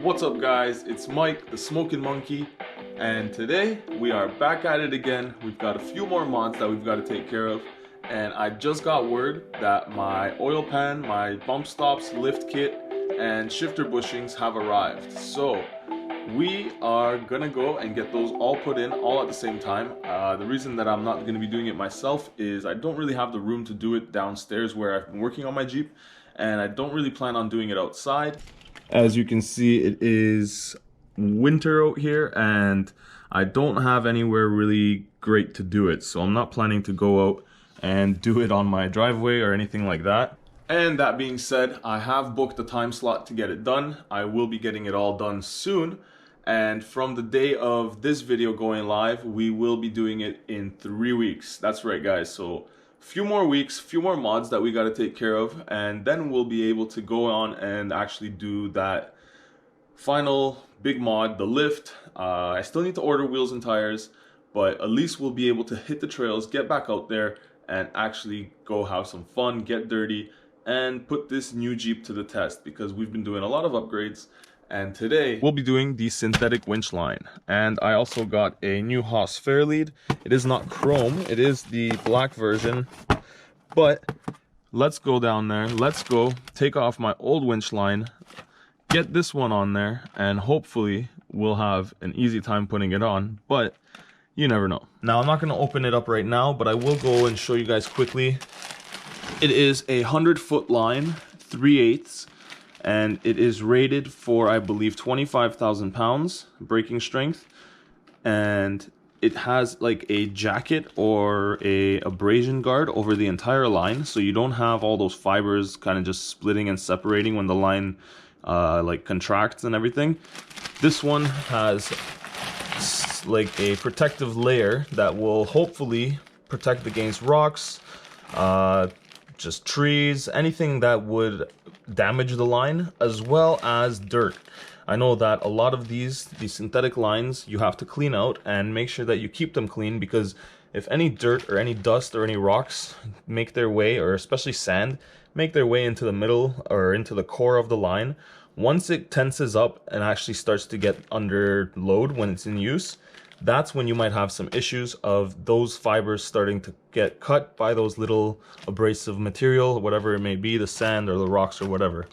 What's up guys, it's Mike, the Smokin Monkey, and today we are back at it again. We've got a few more mods that we've got to take care of, and I just got word that my oil pan, my bump stops, lift kit, and shifter bushings have arrived. So we are gonna go and get those all put in all at the same time. The reason that I'm not gonna be doing it myself is I don't really have the room to do it downstairs where I've been working on my Jeep, and I don't really plan on doing it outside. As you can see, it is winter out here and I don't have anywhere really great to do it, so I'm not planning to go out and do it on my driveway or anything like that. And that being said, I have booked a time slot to get it done. I will be getting it all done soon, and from the day of this video going live, we will be doing it in 3 weeks. That's right guys, so few more weeks, few more mods that we got to take care of, and then we'll be able to go on and actually do that final big mod, the lift. I still need to order wheels and tires, but at least we'll be able to hit the trails, get back out there, and actually go have some fun, get dirty, and put this new Jeep to the test, because we've been doing a lot of upgrades. And today we'll be doing the synthetic winch line, and I also got a new Haas Fairlead. It is not chrome, it is the black version, but let's go down there, let's go take off my old winch line, get this one on there, and hopefully we'll have an easy time putting it on, but you never know. Now I'm not going to open it up right now, but I will go and show you guys quickly. It is a 100-foot line, 3/8, and it is rated for, I believe, 25,000 pounds braking strength, and it has like a jacket or a abrasion guard over the entire line, so you don't have all those fibers kind of just splitting and separating when the line like contracts and everything. This one has like a protective layer that will hopefully protect against rocks, just trees, anything that would damage the line, as well as dirt. I know that a lot of these synthetic lines you have to clean out and make sure that you keep them clean, because if any dirt or any dust or any rocks make their way, or especially sand, make their way into the middle or into the core of the line, once it tenses up and actually starts to get under load when it's in use, that's when you might have some issues of those fibers starting to get cut by those little abrasive material, whatever it may be, the sand or the rocks or whatever.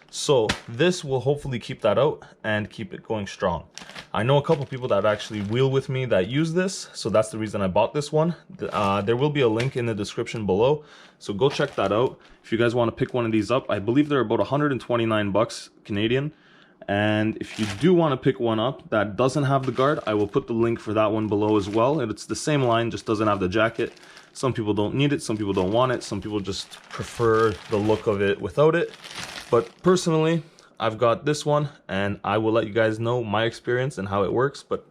So this will hopefully keep that out and keep it going strong. I know a couple people that actually wheel with me that use this, so that's the reason I bought this one. There will be a link in the description below, so go check that out if you guys want to pick one of these up. I believe they're about 129 bucks Canadian. And if you do want to pick one up that doesn't have the guard, I will put the link for that one below as well. And it's the same line, just doesn't have the jacket. Some people don't need it, some people don't want it, some people just prefer the look of it without it. But personally, I've got this one, and I will let you guys know my experience and how it works, but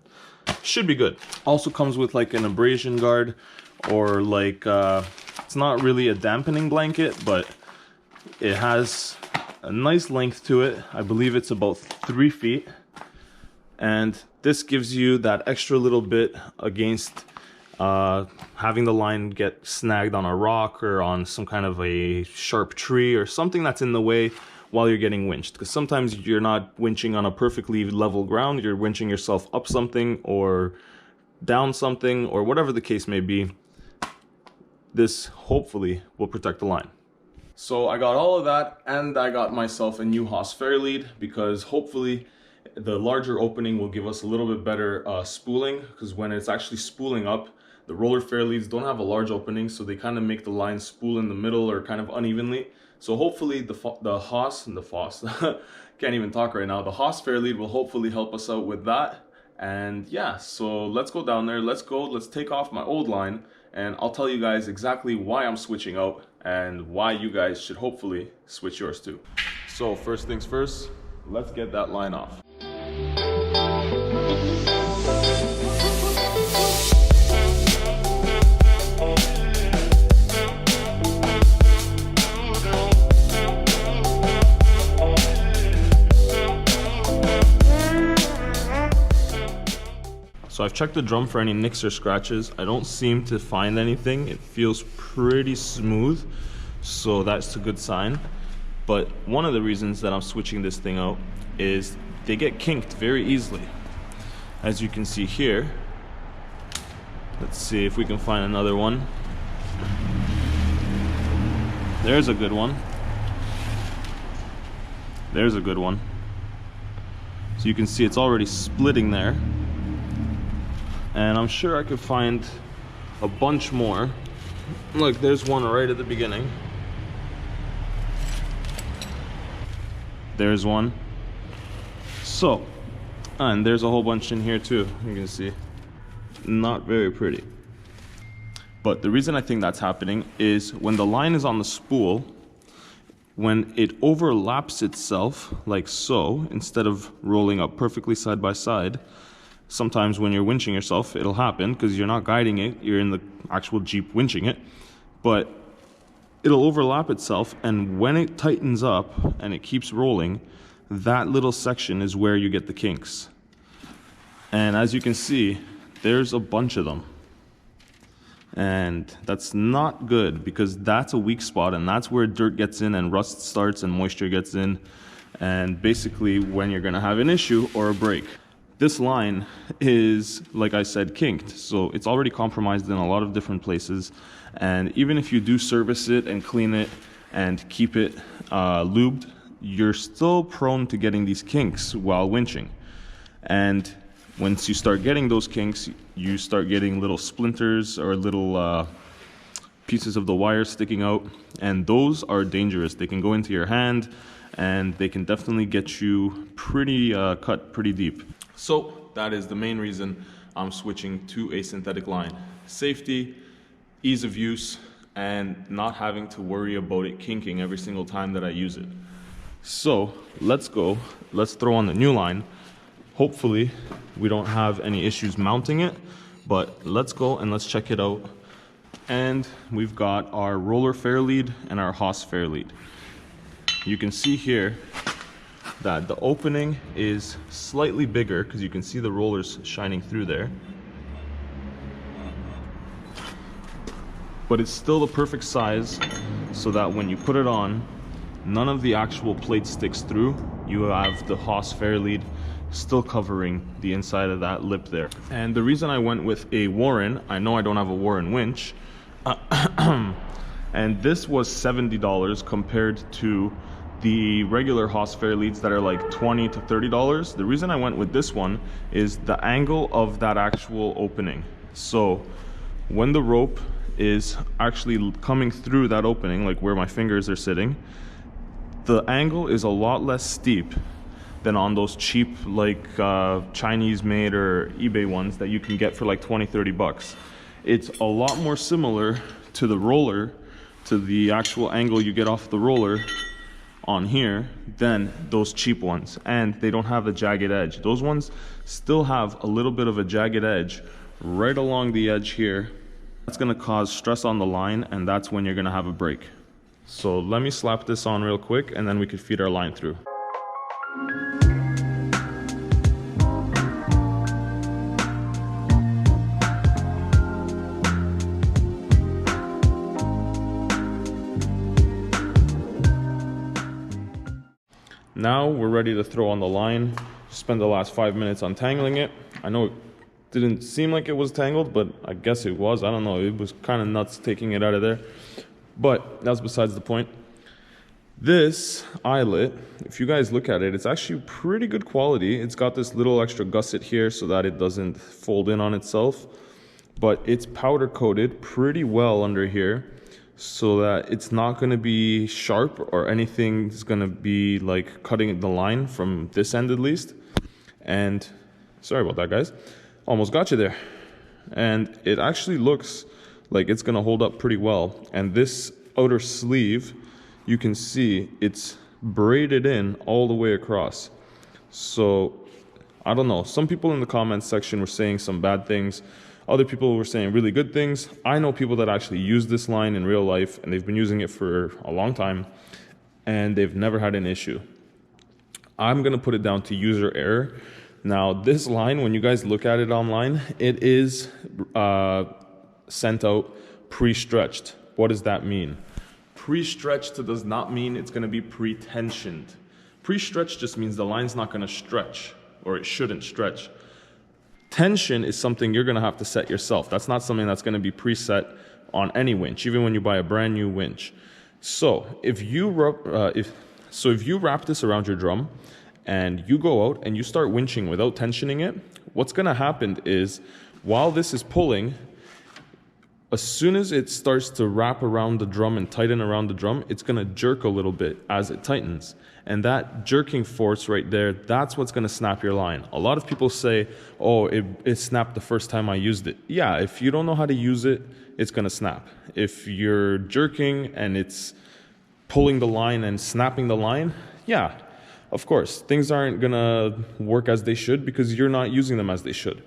should be good. Also comes with like an abrasion guard, or like, it's not really a dampening blanket, but it has a nice length to it. I believe it's about 3 feet, and this gives you that extra little bit against having the line get snagged on a rock or on some kind of a sharp tree or something that's in the way while you're getting winched, because sometimes you're not winching on a perfectly level ground, you're winching yourself up something or down something or whatever the case may be. This hopefully will protect the line. So I got all of that, and I got myself a new Haas Fairlead, because hopefully the larger opening will give us a little bit better spooling, because when it's actually spooling up, the roller Fairleads don't have a large opening, so they kind of make the line spool in the middle or kind of unevenly. So hopefully the Haas and the Foss, can't even talk right now, the Haas Fairlead will hopefully help us out with that. And yeah, so let's go down there, let's take off my old line, and I'll tell you guys exactly why I'm switching out and why you guys should hopefully switch yours too. So first things first, let's get that line off. So I've checked the drum for any nicks or scratches. I don't seem to find anything. It feels pretty smooth, so that's a good sign. But one of the reasons that I'm switching this thing out is they get kinked very easily. As you can see here, let's see if we can find another one. There's a good one. There's a good one. So you can see it's already splitting there. And I'm sure I could find a bunch more. Look, there's one right at the beginning. There's one. So, and there's a whole bunch in here too, you can see. Not very pretty. But the reason I think that's happening is when the line is on the spool, when it overlaps itself like so, instead of rolling up perfectly side by side, sometimes when you're winching yourself, it'll happen because you're not guiding it, you're in the actual Jeep winching it, but it'll overlap itself, and when it tightens up and it keeps rolling, that little section is where you get the kinks. And as you can see, there's a bunch of them. And that's not good because that's a weak spot, and that's where dirt gets in and rust starts and moisture gets in, and basically when you're gonna have an issue or a break. This line is, like I said, kinked, so it's already compromised in a lot of different places, and even if you do service it and clean it and keep it lubed, you're still prone to getting these kinks while winching. And once you start getting those kinks, you start getting little splinters or little pieces of the wire sticking out, and those are dangerous. They can go into your hand, and they can definitely get you pretty cut pretty deep. So that is the main reason I'm switching to a synthetic line. Safety, ease of use, and not having to worry about it kinking every single time that I use it. So let's go, let's throw on the new line. Hopefully we don't have any issues mounting it, but let's go and let's check it out. And we've got our roller Fairlead and our Haas Fairlead. You can see here that the opening is slightly bigger because you can see the rollers shining through there. But it's still the perfect size so that when you put it on, none of the actual plate sticks through. You have the Haas Fairlead still covering the inside of that lip there. And the reason I went with a Warren, I know I don't have a Warren winch, and this was $70 compared to the regular Haas Fairleads that are like $20 to $30. The reason I went with this one is the angle of that actual opening. So when the rope is actually coming through that opening, like where my fingers are sitting, the angle is a lot less steep than on those cheap like Chinese made or eBay ones that you can get for like 20-30 bucks. It's a lot more similar to the roller, to the actual angle you get off the roller on here than those cheap ones, and they don't have a jagged edge. Those ones still have a little bit of a jagged edge right along the edge here. That's going to cause stress on the line, and that's when you're going to have a break. So let me slap this on real quick and then we can feed our line through. Now we're ready to throw on the line. Spend the last 5 minutes untangling it. I know it didn't seem like it was tangled, but I guess it was. I don't know. It was kind of nuts taking it out of there. But that's besides the point. This eyelet, if you guys look at it, it's actually pretty good quality. It's got this little extra gusset here so that it doesn't fold in on itself. But it's powder coated pretty well under here, so that it's not going to be sharp or anything's going to be like cutting the line from this end at least. And sorry about that, guys. Almost got you there. And it actually looks like it's going to hold up pretty well. And this outer sleeve, you can see it's braided in all the way across. So I don't know. Some people in the comments section were saying some bad things. Other people were saying really good things. I know people that actually use this line in real life, and they've been using it for a long time, and they've never had an issue. I'm going to put it down to user error. Now, this line, when you guys look at it online, it is sent out pre-stretched. What does that mean? Pre-stretched does not mean it's going to be pre-tensioned. Pre-stretch just means the line's not gonna stretch, or it shouldn't stretch. Tension is something you're gonna have to set yourself. That's not something that's gonna be preset on any winch, even when you buy a brand new winch. So if you wrap this around your drum and you go out and you start winching without tensioning it, what's gonna happen is while this is pulling, as soon as it starts to wrap around the drum and tighten around the drum, it's gonna jerk a little bit as it tightens. And that jerking force right there, that's what's gonna snap your line. A lot of people say, oh, it snapped the first time I used it. Yeah, if you don't know how to use it, it's gonna snap. If you're jerking and it's pulling the line and snapping the line, yeah, of course, things aren't gonna work as they should because you're not using them as they should.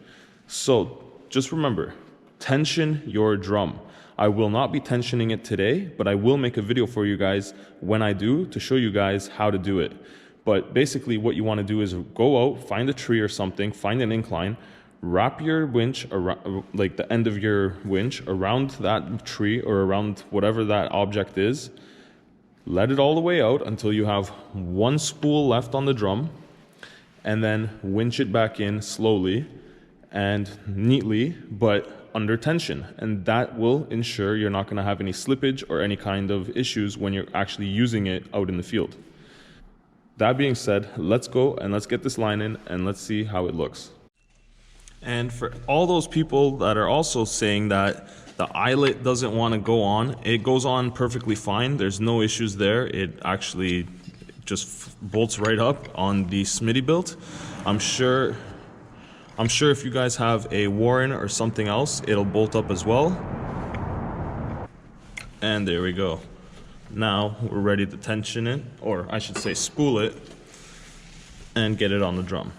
So just remember, tension your drum. I will not be tensioning it today, but I will make a video for you guys when I do to show you guys how to do it. But basically what you want to do is go out, find a tree or something, find an incline, wrap your winch around, like the end of your winch around that tree or around whatever that object is. Let it all the way out until you have one spool left on the drum, and then winch it back in slowly and neatly, but under tension, and that will ensure you're not going to have any slippage or any kind of issues when you're actually using it out in the field. That being said, let's go and let's get this line in and let's see how it looks. And for all those people that are also saying that the eyelet doesn't want to go on, it goes on perfectly fine. There's no issues there. It actually just bolts right up on the Smittybilt. I'm sure if you guys have a Warren or something else, it'll bolt up as well. And there we go. Now we're ready to tension it, or I should say spool it, and get it on the drum.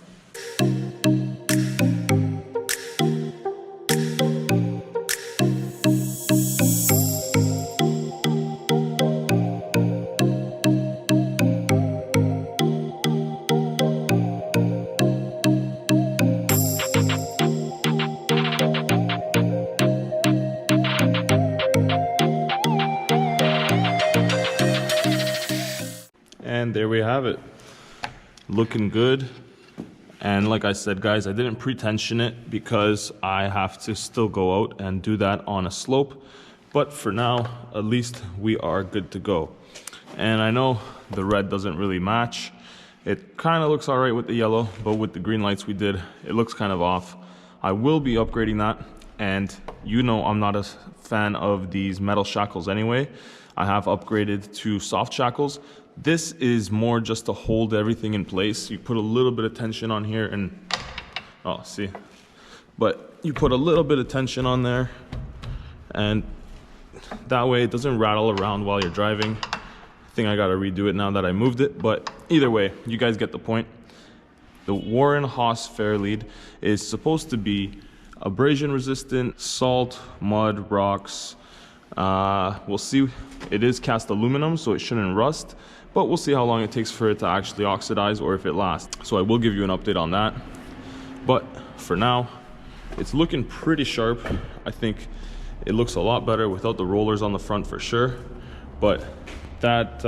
And there we have it, looking good. And like I said, guys, I didn't pre-tension it because I have to still go out and do that on a slope, but for now at least we are good to go. And I know the red doesn't really match. It kind of looks all right with the yellow, but with the green lights we did, it looks kind of off. I will be upgrading that, and you know I'm not a fan of these metal shackles anyway. I have upgraded to soft shackles. This is more just to hold everything in place. You put a little bit of tension on here and, oh, see? But you put a little bit of tension on there, and that way it doesn't rattle around while you're driving. I think I gotta redo it now that I moved it, but either way, you guys get the point. The Warren Haas Fairlead is supposed to be abrasion resistant, salt, mud, rocks. We'll see. It is cast aluminum, so it shouldn't rust, but we'll see how long it takes for it to actually oxidize or if it lasts. So I will give you an update on that. But for now, it's looking pretty sharp. I think it looks a lot better without the rollers on the front for sure. But that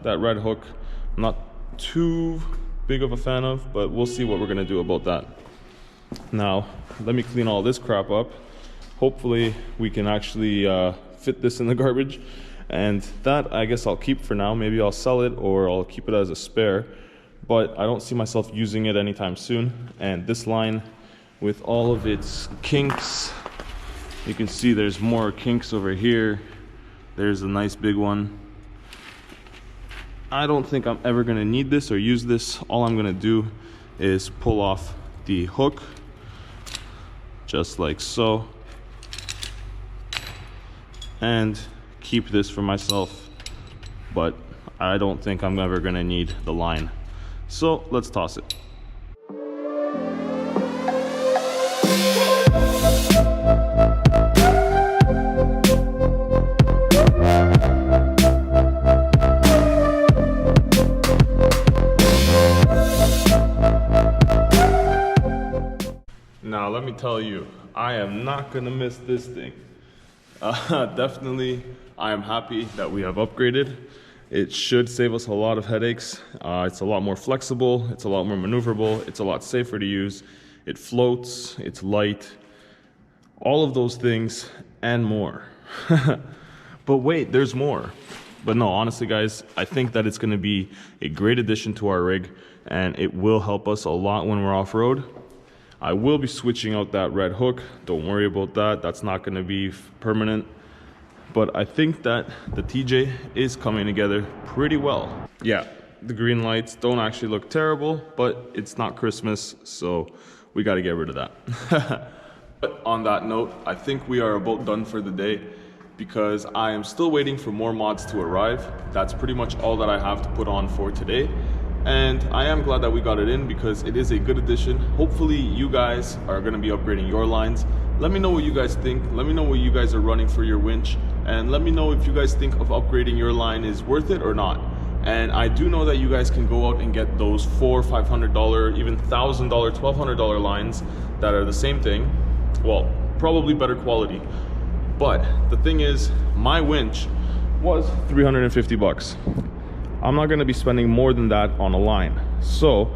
red hook, I'm not too big of a fan of, but we'll see what we're gonna do about that. Now, let me clean all this crap up. Hopefully we can actually fit this in the garbage, and that I guess I'll keep for now. Maybe I'll sell it or I'll keep it as a spare, but I don't see myself using it anytime soon. And this line with all of its kinks, you can see there's more kinks over here. There's a nice big one. I don't think I'm ever gonna need this or use this. All I'm gonna do is pull off the hook just like so, and keep this for myself, but I don't think I'm ever gonna need the line. So let's toss it. Now let me tell you, I am not gonna miss this thing. Definitely, I am happy that we have upgraded, It should save us a lot of headaches. It's a lot more flexible, it's a lot more maneuverable, it's a lot safer to use. It floats, it's light, all of those things and more. But wait, there's more. But no, honestly guys, I think that it's gonna be a great addition to our rig and it will help us a lot when we're off-road. I will be switching out that red hook. Don't worry about that. That's not gonna be permanent. But I think that the TJ is coming together pretty well. Yeah, the green lights don't actually look terrible, but it's not Christmas, so we gotta get rid of that. But on that note, I think we are about done for the day because I am still waiting for more mods to arrive. That's pretty much all that I have to put on for today. And I am glad that we got it in because it is a good addition. Hopefully you guys are gonna be upgrading your lines. Let me know what you guys think. Let me know what you guys are running for your winch. And let me know if you guys think of upgrading your line is worth it or not. And I do know that you guys can go out and get those $400, $500, even $1,000, $1,200 lines that are the same thing. Well, probably better quality. But the thing is, my winch was 350 bucks. I'm not gonna be spending more than that on a line. So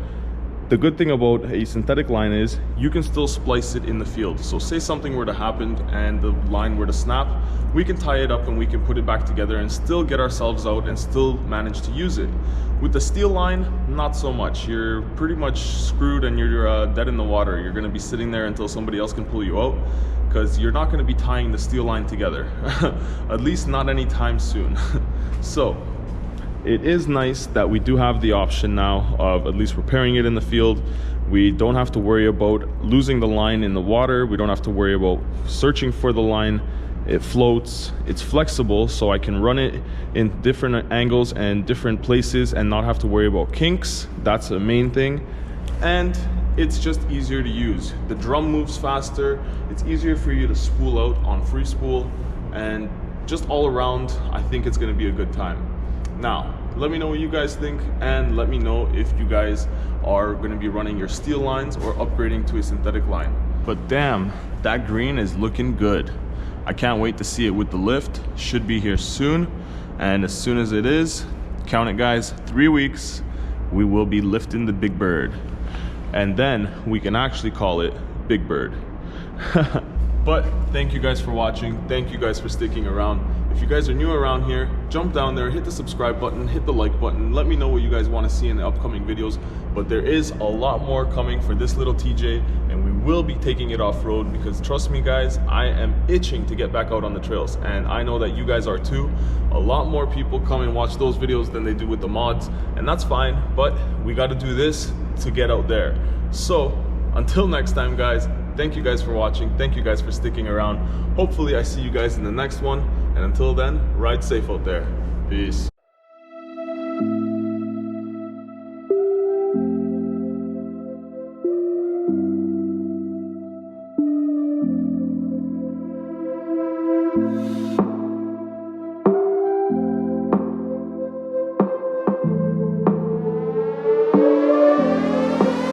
the good thing about a synthetic line is you can still splice it in the field. So say something were to happen and the line were to snap, we can tie it up and we can put it back together and still get ourselves out and still manage to use it. With the steel line, not so much. You're pretty much screwed and you're dead in the water. You're gonna be sitting there until somebody else can pull you out because you're not gonna be tying the steel line together. At least not anytime soon. So it is nice that we do have the option now of at least repairing it in the field. We don't have to worry about losing the line in the water. We don't have to worry about searching for the line. It floats, it's flexible, so I can run it in different angles and different places and not have to worry about kinks. That's the main thing. And it's just easier to use. The drum moves faster. It's easier for you to spool out on free spool. And just all around, I think it's gonna be a good time. Now, let me know what you guys think and let me know if you guys are gonna be running your steel lines or upgrading to a synthetic line. But damn, that green is looking good. I can't wait to see it with the lift. Should be here soon. And as soon as it is, count it guys, 3 weeks, we will be lifting the big bird. And then we can actually call it Big Bird. But thank you guys for watching. Thank you guys for sticking around. If you guys are new around here, jump down there, hit the subscribe button, hit the like button. Let me know what you guys want to see in the upcoming videos. But there is a lot more coming for this little TJ, and we will be taking it off-road because trust me guys, I am itching to get back out on the trails. And I know that you guys are too. A lot more people come and watch those videos than they do with the mods, and that's fine, but we got to do this to get out there. So until next time guys, thank you guys for watching. Thank you guys for sticking around. Hopefully I see you guys in the next one. And until then, ride safe out there. Peace.